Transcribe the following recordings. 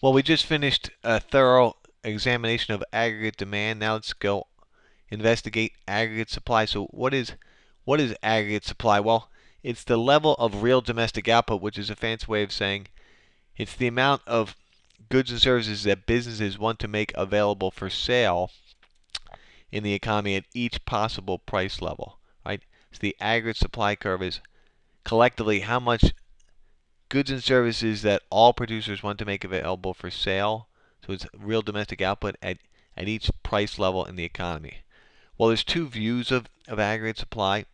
Well, we just finished a thorough examination of aggregate demand. Now let's go investigate aggregate supply. So what is aggregate supply? Well, it's the level of real domestic output, which is a fancy way of saying it's the amount of goods and services that businesses want to make available for sale in the economy at each possible price level, right? So the aggregate supply curve is collectively how much goods and services that all producers want to make available for sale. So it's real domestic output at each price level in the economy. Well, there's two views of aggregate supply.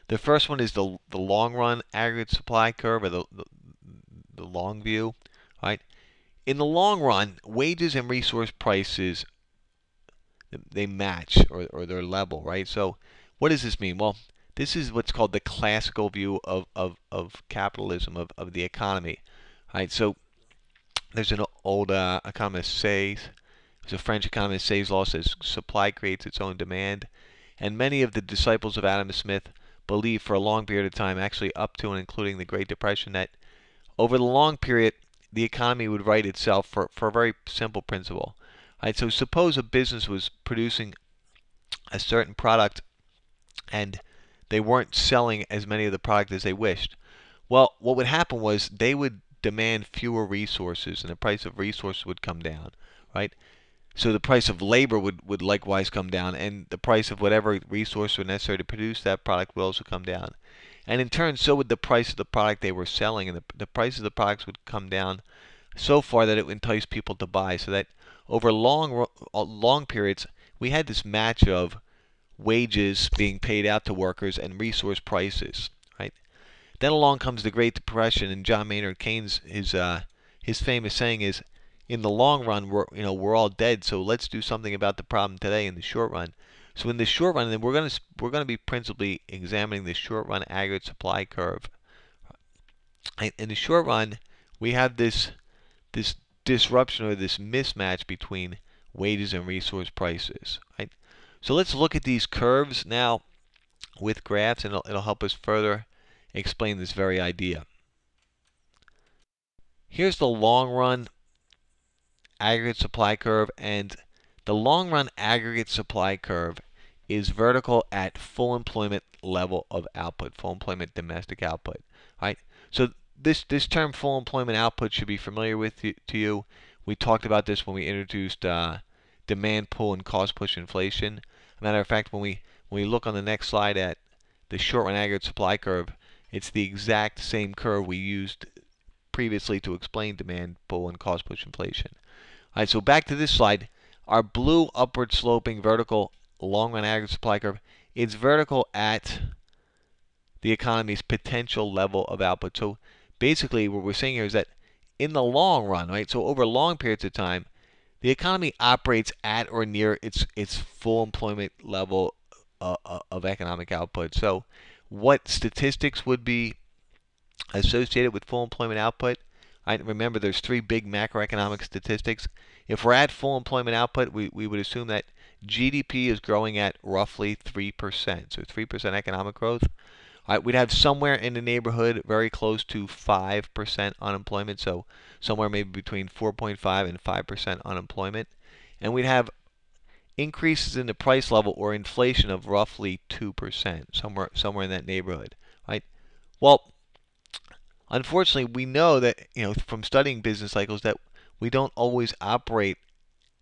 The first one is the long run aggregate supply curve, or the long view, right? In the long run, wages and resource prices, they match, or they're level, right? So what does this mean? Well, this is what's called the classical view of capitalism, of the economy, right? So there's an old economist says, there's a French economist, Say's law says supply creates its own demand, and many of the disciples of Adam Smith believed for a long period of time, actually up to and including the Great Depression, that over the long period the economy would right itself for a very simple principle. Right, so suppose a business was producing a certain product and they weren't selling as many of the product as they wished. Well, what would happen was they would demand fewer resources and the price of resources would come down, right? So the price of labor would likewise come down, and the price of whatever resources were necessary to produce that product would also come down. And in turn, so would the price of the product they were selling, and the price of the products would come down so far that it would entice people to buy, so that over long periods we had this match of wages being paid out to workers and resource prices, right? Then along comes the Great Depression, and John Maynard Keynes, his famous saying is, in the long run, we're all dead, so let's do something about the problem today in the short run. So in the short run, then we're going to be principally examining the short run aggregate supply curve. In the short run, we have this disruption, or this mismatch between wages and resource prices, right? So let's look at these curves now with graphs, and it'll help us further explain this very idea. Here's the long run aggregate supply curve, and the long run aggregate supply curve is vertical at full employment level of output, full employment domestic output, right? So this term full employment output should be familiar to you. We talked about this when we introduced demand pull and cost push inflation. As a matter of fact, when we look on the next slide at the short run aggregate supply curve, it's the exact same curve we used previously to explain demand pull and cost push inflation. All right, so back to this slide. Our blue upward sloping vertical long run aggregate supply curve, it's vertical at the economy's potential level of output. So basically what we're saying here is that in the long run, right, so over long periods of time, the economy operates at or near its full employment level of economic output. So what statistics would be associated with full employment output? Remember, there's three big macroeconomic statistics. If we're at full employment output, we would assume that GDP is growing at roughly 3%, so 3% economic growth. We'd have somewhere in the neighborhood very close to 5% unemployment, so somewhere maybe between 4.5 and 5% unemployment. And we'd have increases in the price level, or inflation, of roughly 2%, somewhere in that neighborhood, right? Well, unfortunately, we know that, from studying business cycles, that we don't always operate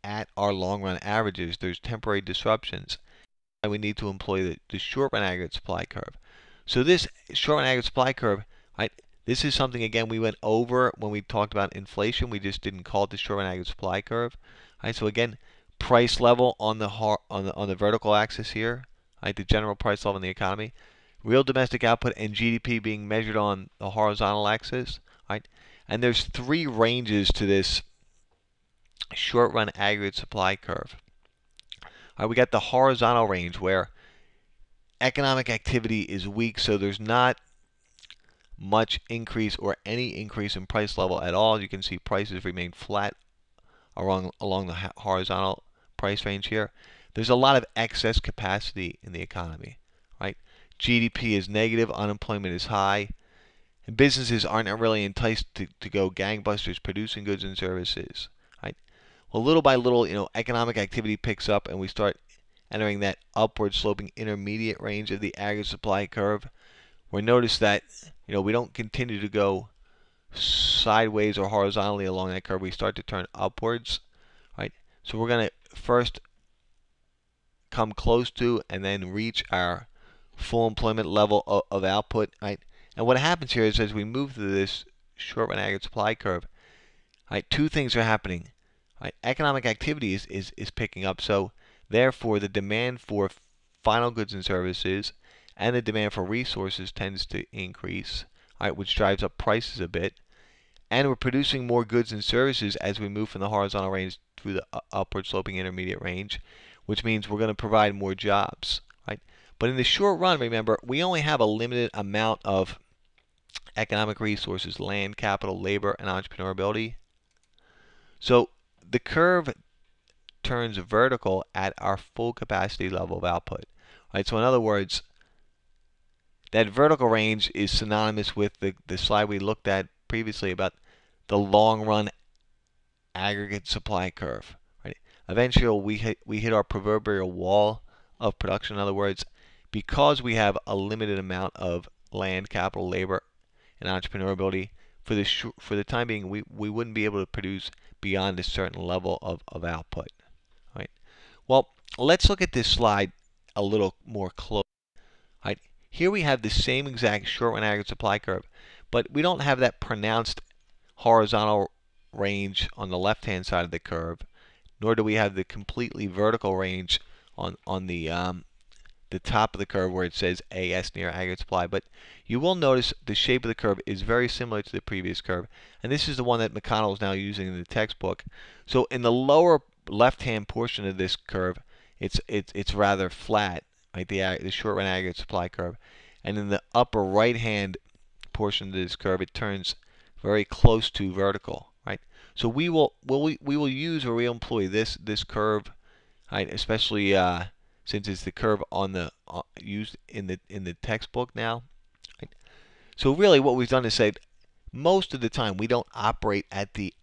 at our long-run averages. There's temporary disruptions, and we need to employ the short-run aggregate supply curve. So this short-run aggregate supply curve, right? This is something, again, we went over when we talked about inflation. We just didn't call it the short-run aggregate supply curve. Right? So again, price level on the vertical axis here, right? The general price level in the economy. Real domestic output and GDP being measured on the horizontal axis, right? And there's three ranges to this short-run aggregate supply curve. We got the horizontal range, where economic activity is weak, so there's not much increase or any increase in price level at all. You can see prices remain flat along the horizontal price range here. There's a lot of excess capacity in the economy, right? GDP is negative, unemployment is high, and businesses aren't really enticed to go gangbusters producing goods and services. Right? Well, little by little, economic activity picks up, and we start entering that upward sloping intermediate range of the aggregate supply curve. We notice that we don't continue to go sideways or horizontally along that curve. We start to turn upwards, right? So we're going to first come close to and then reach our full employment level of output, right? And what happens here is as we move through this short run aggregate supply curve, right, two things are happening. Right? Economic activity is picking up, so therefore the demand for final goods and services and the demand for resources tends to increase, right, which drives up prices a bit. And we're producing more goods and services as we move from the horizontal range through the upward sloping intermediate range, which means we're going to provide more jobs, right? But in the short run, remember, we only have a limited amount of economic resources: land, capital, labor, and entrepreneurability. So the curve turns vertical at our full capacity level of output, right? So in other words, that vertical range is synonymous with the slide we looked at previously about the long run aggregate supply curve. Right? Eventually we hit our proverbial wall of production. In other words, because we have a limited amount of land, capital, labor, and entrepreneurability, for the time being, we wouldn't be able to produce beyond a certain level of output. Right? Well, let's look at this slide a little more closely. Right? Here we have the same exact short run aggregate supply curve, but we don't have that pronounced horizontal range on the left-hand side of the curve, nor do we have the completely vertical range on the top of the curve where it says AS near aggregate supply. But you will notice the shape of the curve is very similar to the previous curve, and this is the one that McConnell is now using in the textbook. So in the lower left-hand portion of this curve, it's rather flat, right? The short run aggregate supply curve, and in the upper right-hand portion of this curve, it turns very close to vertical, right? So we will use or we employ this curve, right? Especially since it's the curve on the used in the textbook now. Right? So really, what we've done is say most of the time we don't operate at the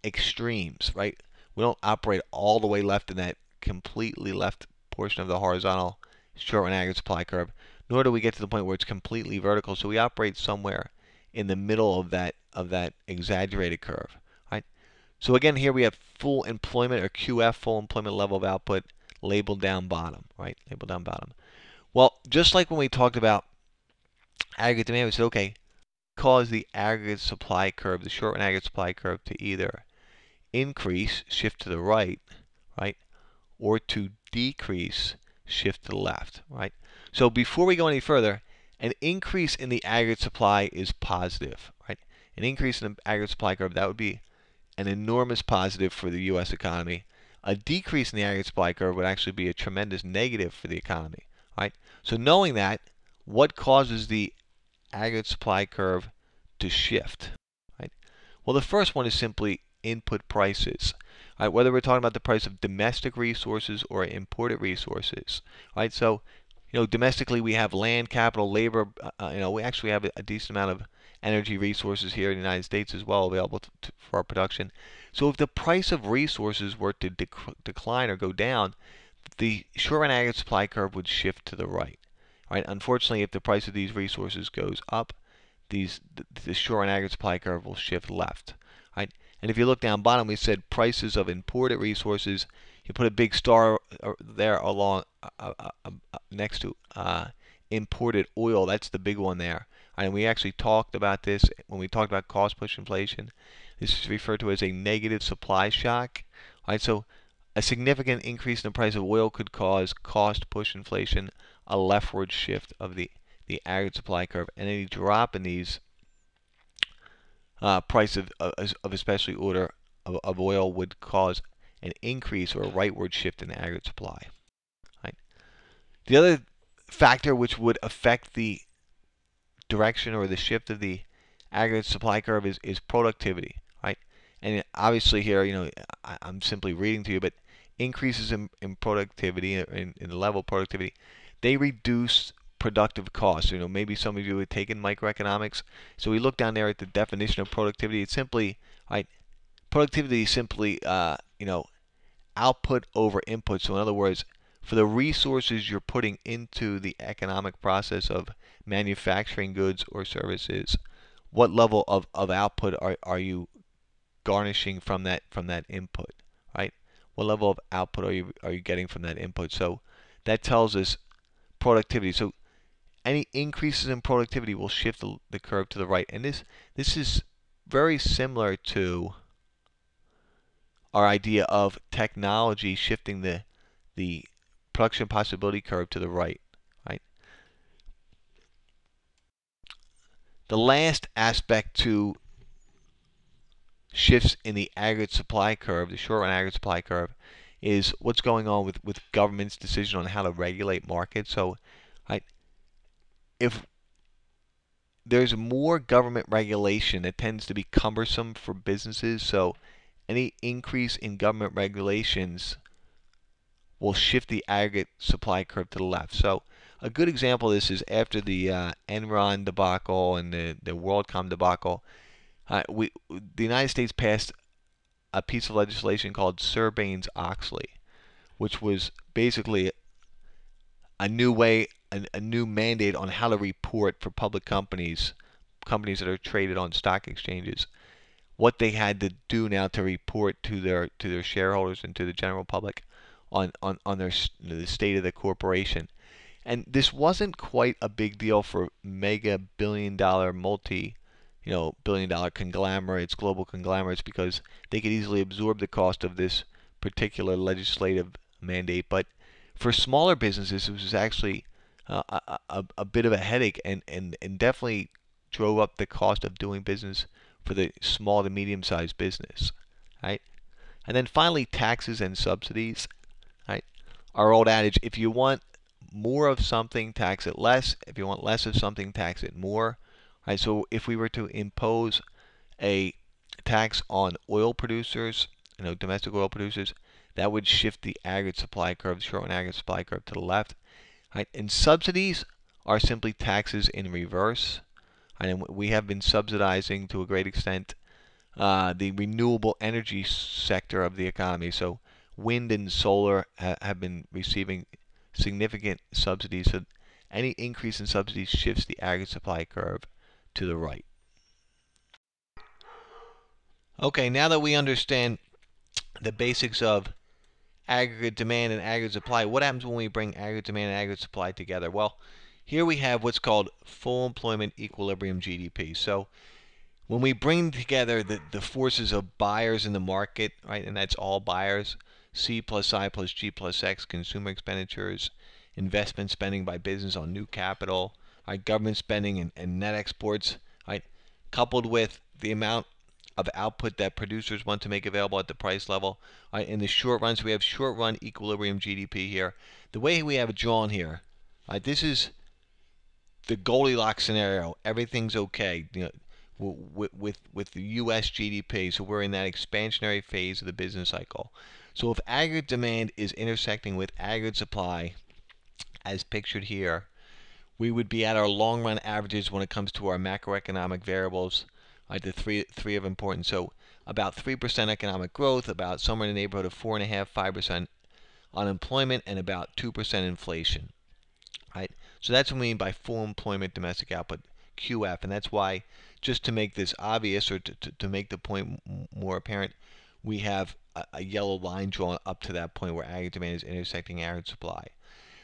extremes, right? We don't operate all the way left in that completely left portion of the horizontal short run aggregate supply curve, nor do we get to the point where it's completely vertical. So we operate somewhere in the middle of that exaggerated curve, right? So again, here we have full employment, or QF, full employment level of output, labeled down bottom, right? Labeled down bottom. Well, just like when we talked about aggregate demand, we said, okay, cause the aggregate supply curve, the short run aggregate supply curve, to either increase, shift to the right, right, or to decrease, shift to the left, right? So before we go any further, an increase in the aggregate supply is positive, right? An increase in the aggregate supply curve, that would be an enormous positive for the U.S. economy. A decrease in the aggregate supply curve would actually be a tremendous negative for the economy, right? So knowing that, what causes the aggregate supply curve to shift, right? Well, the first one is simply input prices, right? Whether we're talking about the price of domestic resources or imported resources, right? So, domestically we have land, capital, labor. We actually have a decent amount of energy resources here in the United States as well available for our production. So if the price of resources were to decline or go down, the short run aggregate supply curve would shift to the right. Right? Unfortunately, if the price of these resources goes up, the short run aggregate supply curve will shift left. Right? And if you look down bottom, we said prices of imported resources. You put a big star there along next to imported oil. That's the big one there. And we actually talked about this when we talked about cost push inflation. This is referred to as a negative supply shock. Right? So a significant increase in the price of oil could cause cost push inflation, a leftward shift of the aggregate supply curve, and any drop in these price of especially order of oil would cause an increase or a rightward shift in the aggregate supply. Right? The other factor which would affect the direction or the shift of the aggregate supply curve is productivity. Right? And obviously here, I'm simply reading to you, but increases in productivity, in the level of productivity, they reduce productive cost. Maybe some of you have taken microeconomics. So we look down there at the definition of productivity. It's simply, right, productivity is simply, output over input. So in other words, for the resources you're putting into the economic process of manufacturing goods or services, what level of output are you garnishing from that input, right? What level of output are you getting from that input? So that tells us productivity. So any increases in productivity will shift the curve to the right. And this is very similar to our idea of technology shifting the production possibility curve to the right, right? The last aspect to shifts in the aggregate supply curve, the short-run aggregate supply curve, is what's going on with government's decision on how to regulate markets. So, right, if there's more government regulation, it tends to be cumbersome for businesses. So any increase in government regulations will shift the aggregate supply curve to the left. So a good example of this is after the Enron debacle and the WorldCom debacle, the United States passed a piece of legislation called Sarbanes-Oxley, which was basically a new way, a new mandate on how to report for public companies that are traded on stock exchanges, what they had to do now to report to their shareholders and to the general public on the state of the corporation. And this wasn't quite a big deal for mega billion-dollar billion-dollar conglomerates, global conglomerates, because they could easily absorb the cost of this particular legislative mandate. But for smaller businesses, it was actually a bit of a headache, and definitely drove up the cost of doing business for the small to medium-sized business, right? And then finally, taxes and subsidies, right? Our old adage: if you want more of something, tax it less. If you want less of something, tax it more. Right? So if we were to impose a tax on oil producers, domestic oil producers, that would shift the aggregate supply curve, the short-run aggregate supply curve, to the left. Right? And subsidies are simply taxes in reverse. Right? And we have been subsidizing to a great extent the renewable energy sector of the economy. So wind and solar have been receiving significant subsidies. So any increase in subsidies shifts the aggregate supply curve to the right. Okay, now that we understand the basics of aggregate demand and aggregate supply, what happens when we bring aggregate demand and aggregate supply together? Well, here we have what's called full employment equilibrium GDP. So when we bring together the forces of buyers in the market, right, and that's all buyers, C plus I plus G plus X, consumer expenditures, investment spending by business on new capital, right, government spending and net exports, right, coupled with the amount of output that producers want to make available at the price level. Right, in the short run, so we have short run equilibrium GDP here. The way we have it drawn here, right, this is the Goldilocks scenario. Everything's okay, with the U.S. GDP. So we're in that expansionary phase of the business cycle. So if aggregate demand is intersecting with aggregate supply, as pictured here, we would be at our long-run averages when it comes to our macroeconomic variables, right, the three of importance. So about 3% economic growth, about somewhere in the neighborhood of 4.5%, 5% unemployment, and about 2% inflation. Right? So that's what we mean by full employment domestic output, QF, and that's why, just to make this obvious, or to make the point more apparent, we have a yellow line drawn up to that point where aggregate demand is intersecting aggregate supply.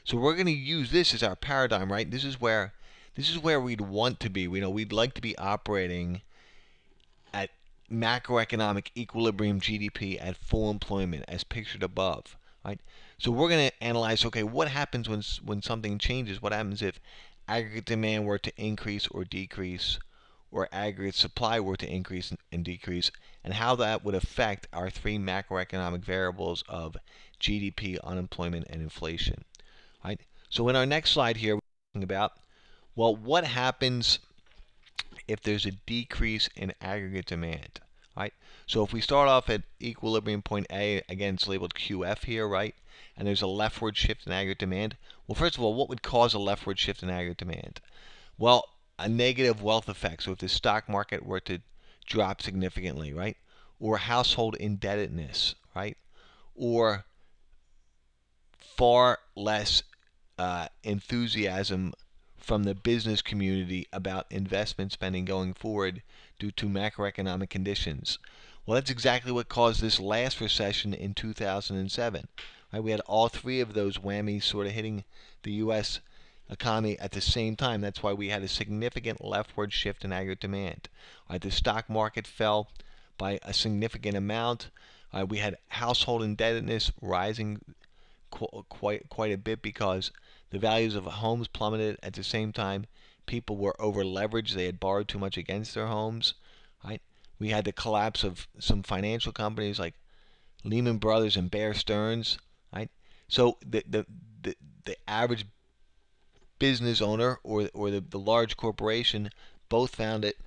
So we're going to use this as our paradigm, right? This is where we'd want to be. We'd like to be operating at macroeconomic equilibrium GDP at full employment, as pictured above. Right? So we're going to analyze, okay, what happens when something changes? What happens if aggregate demand were to increase or decrease, or aggregate supply were to increase and decrease, and how that would affect our three macroeconomic variables of GDP, unemployment, and inflation. Right? So in our next slide here, we're talking about, well, what happens if there's a decrease in aggregate demand? right? So if we start off at equilibrium point A, again it's labeled QF here, right? And there's a leftward shift in aggregate demand. Well, first of all, what would cause a leftward shift in aggregate demand? Well, a negative wealth effect. So if the stock market were to drop significantly, right? Or household indebtedness, right? Or far less enthusiasm from the business community about investment spending going forward due to macroeconomic conditions. Well, that's exactly what caused this last recession in 2007. Right? We had all three of those whammies sort of hitting the U.S. economy at the same time. That's why we had a significant leftward shift in aggregate demand. Right? The stock market fell by a significant amount. We had household indebtedness rising quite a bit because the values of homes plummeted. At the same time, people were over leveraged. They had borrowed too much against their homes. Right? We had the collapse of some financial companies like Lehman Brothers and Bear Stearns. Right? So the average business owner or the large corporation both found it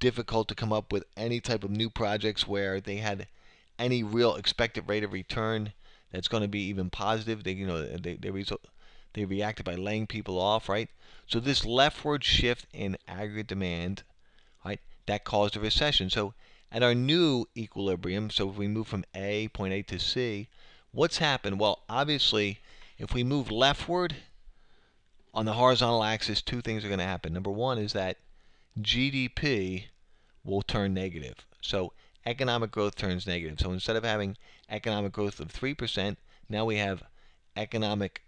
difficult to come up with any type of new projects where they had any real expected rate of return that's going to be even positive. They reacted by laying people off, right? So this leftward shift in aggregate demand, right, that caused a recession. So at our new equilibrium, so if we move from point A to C, what's happened? Well, obviously, if we move leftward on the horizontal axis, two things are going to happen. Number one is that GDP will turn negative. So economic growth turns negative. So instead of having economic growth of 3%, now we have economic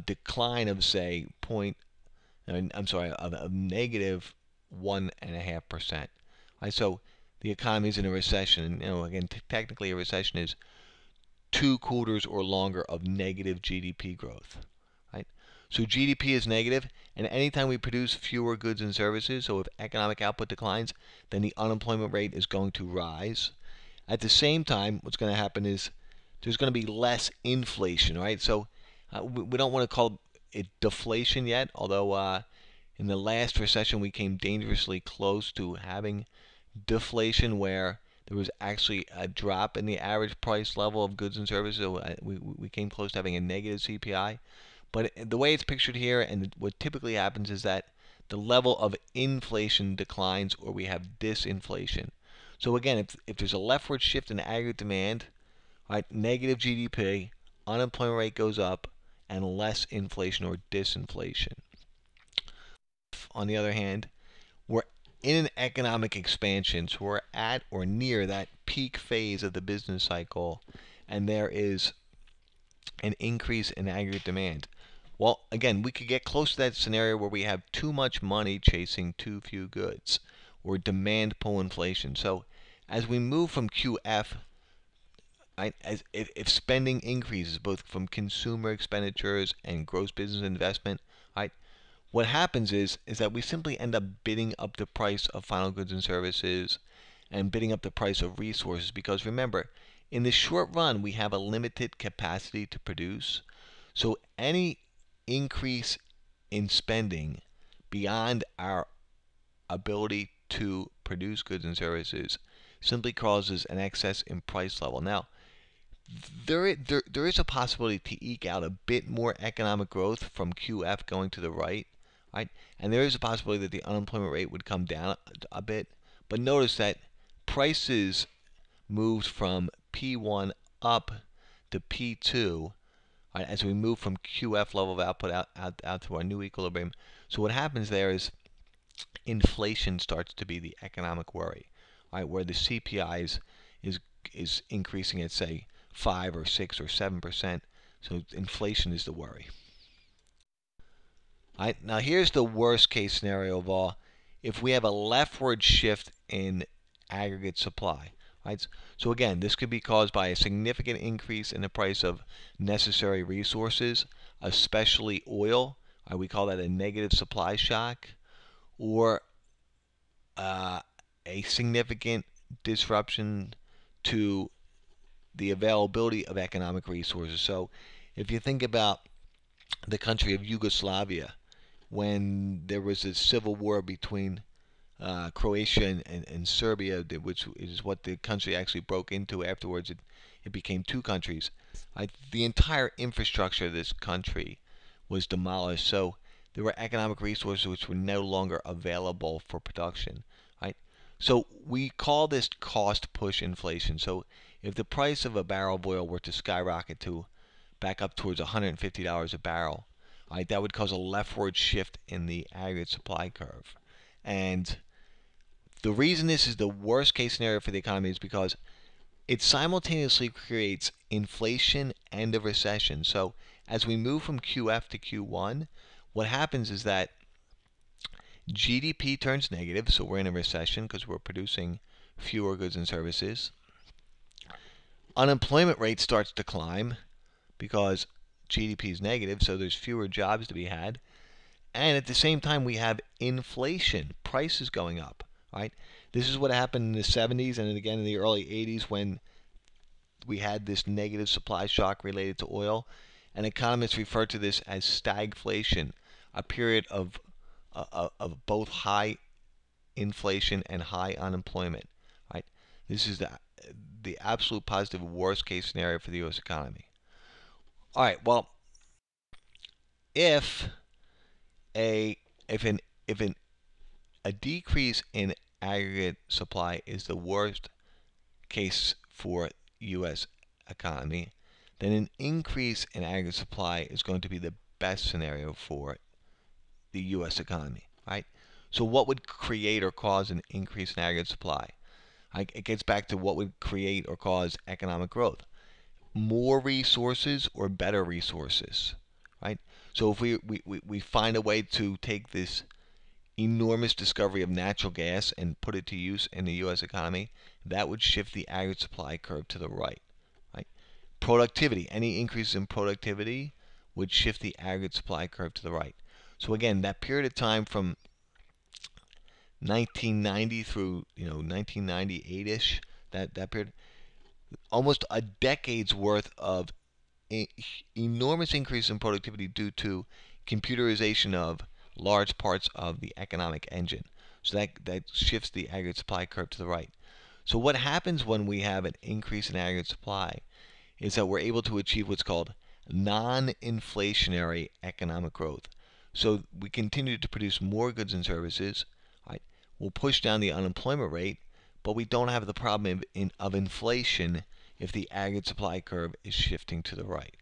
decline of, say, of negative 1.5%. Right, so the economy is in a recession. Again, technically a recession is 2 quarters or longer of negative GDP growth. Right? So GDP is negative, and anytime we produce fewer goods and services, so if economic output declines, then the unemployment rate is going to rise. At the same time, what's going to happen is there's going to be less inflation, right? So we don't want to call it deflation yet, although in the last recession we came dangerously close to having deflation where there was actually a drop in the average price level of goods and services. So we came close to having a negative CPI. But the way it's pictured here, and what typically happens, is that the level of inflation declines or we have disinflation. So again, if there's a leftward shift in aggregate demand, right, negative GDP, unemployment rate goes up, and less inflation or disinflation. On the other hand, we're in an economic expansion, so we're at or near that peak phase of the business cycle, and there is an increase in aggregate demand. Well, again, we could get close to that scenario where we have too much money chasing too few goods, or demand pull inflation. So as we move from QF, right, if spending increases both from consumer expenditures and gross business investment, right, what happens is that we simply end up bidding up the price of final goods and services and bidding up the price of resources, because remember, in the short run we have a limited capacity to produce. So any increase in spending beyond our ability to produce goods and services simply causes an excess in price level. Now, there is a possibility to eke out a bit more economic growth from QF going to the right, and there is a possibility that the unemployment rate would come down a bit. But notice that prices moved from P1 up to P2, right, as we move from QF level of output out to our new equilibrium. So what happens there is inflation starts to be the economic worry, right, where the CPI is increasing at, say, 5 or 6 or 7%. So inflation is the worry. Right, now here's the worst case scenario of all. If we have a leftward shift in aggregate supply, right? So again, this could be caused by a significant increase in the price of necessary resources, especially oil. We call that a negative supply shock, or a significant disruption to the availability of economic resources. So if you think about the country of Yugoslavia, when there was a civil war between Croatia and Serbia, which is what the country actually broke into afterwards. It became two countries. The entire infrastructure of this country was demolished, so there were economic resources which were no longer available for production. Right? So we call this cost push inflation. So if the price of a barrel of oil were to skyrocket to back up towards $150 a barrel, right, that would cause a leftward shift in the aggregate supply curve. And the reason this is the worst case scenario for the economy is because it simultaneously creates inflation and a recession. So as we move from QF to Q1, what happens is that GDP turns negative, so we're in a recession because we're producing fewer goods and services. Unemployment rate starts to climb because GDP is negative, so there's fewer jobs to be had. And at the same time, we have inflation, prices going up. Right? This is what happened in the 70s and again in the early 80s when we had this negative supply shock related to oil. And economists refer to this as stagflation, a period of both high inflation and high unemployment. Right? This is the absolute positive worst case scenario for the U.S. economy. All right. Well, if a decrease in aggregate supply is the worst case for U.S. economy, then an increase in aggregate supply is going to be the best scenario for the U.S. economy, right? So what would create or cause an increase in aggregate supply? It gets back to what would create or cause economic growth. More resources or better resources, right? So if we find a way to take this enormous discovery of natural gas and put it to use in the U.S. economy, that would shift the aggregate supply curve to the right. Right? Productivity, any increase in productivity would shift the aggregate supply curve to the right. So again, that period of time from 1990 through 1998-ish, that period, almost a decade's worth of enormous increase in productivity due to computerization of large parts of the economic engine. So that shifts the aggregate supply curve to the right. So what happens when we have an increase in aggregate supply is that we're able to achieve what's called non-inflationary economic growth. So we continue to produce more goods and services. Right? We'll push down the unemployment rate, but we don't have the problem of inflation if the aggregate supply curve is shifting to the right.